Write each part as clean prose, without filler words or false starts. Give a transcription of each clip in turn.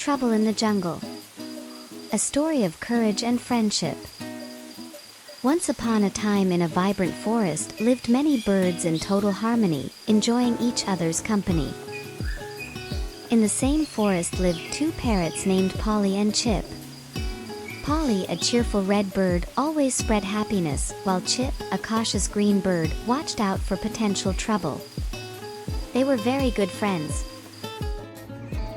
Trouble in the Jungle. A story of courage and friendship. Once upon a time in a vibrant forest lived many birds in total harmony, enjoying each other's company. In the same forest lived two parrots named Paulie and Chip. Paulie, a cheerful red bird, always spread happiness, while Chip, a cautious green bird, watched out for potential trouble. They were very good friends.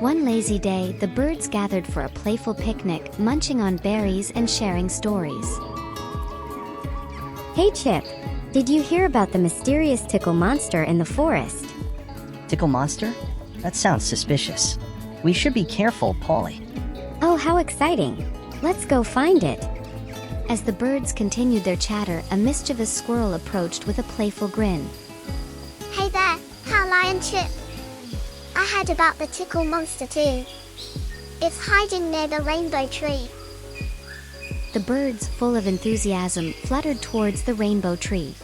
One lazy day, the birds gathered for a playful picnic, munching on berries and sharing stories. Hey Chip, did you hear about the mysterious tickle monster in the forest? Tickle monster? That sounds suspicious. We should be careful, Paulie. Oh, how exciting! Let's go find it. As the birds continued their chatter, a mischievous squirrel approached with a playful grin. Hey there, Paulie and Chip. I heard about the tickle monster too. It's hiding near the rainbow tree. The birds, full of enthusiasm, fluttered towards the rainbow tree.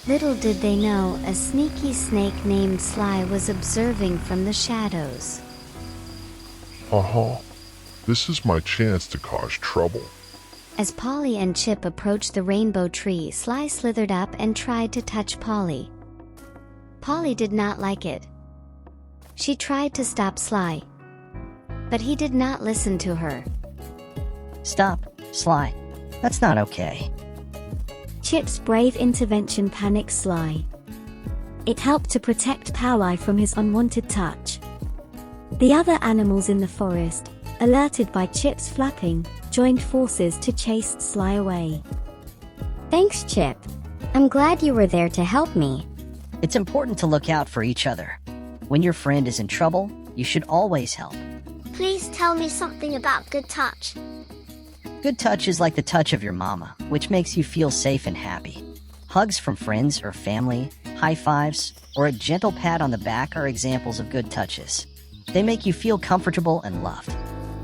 Little did they know, a sneaky snake named Sly was observing from the shadows. Haha, this is my chance to cause trouble. As Paulie and Chip approached the rainbow tree, Sly slithered up and tried to touch Paulie. Paulie did not like it. She tried to stop Sly, but he did not listen to her. Stop, Sly. That's not okay. Chip's brave intervention panicked Sly. It helped to protect Paulie from his unwanted touch. The other animals in the forest, alerted by Chip's flapping, joined forces to chase Sly away. Thanks, Chip. I'm glad you were there to help me. It's important to look out for each other. When your friend is in trouble, you should always help. Please tell me something about good touch. Good touch is like the touch of your mama, which makes you feel safe and happy. Hugs from friends or family, high fives, or a gentle pat on the back are examples of good touches. They make you feel comfortable and loved.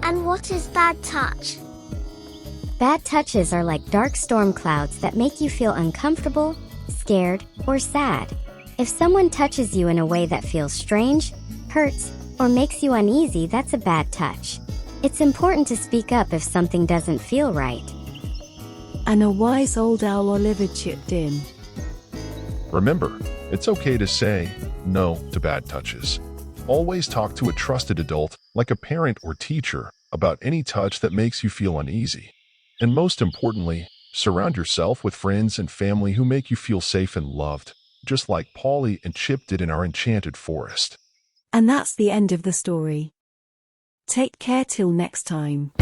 And what is bad touch? Bad touches are like dark storm clouds that make you feel uncomfortable, scared, or sad. If someone touches you in a way that feels strange, hurts, or makes you uneasy, that's a bad touch. It's important to speak up if something doesn't feel right. And a wise old owl Oliver chipped in. Remember, it's okay to say no to bad touches. Always talk to a trusted adult, like a parent or teacher, about any touch that makes you feel uneasy. And most importantly, surround yourself with friends and family who make you feel safe and loved, just like Paulie and Chip did in our enchanted forest. And that's the end of the story. Take care till next time.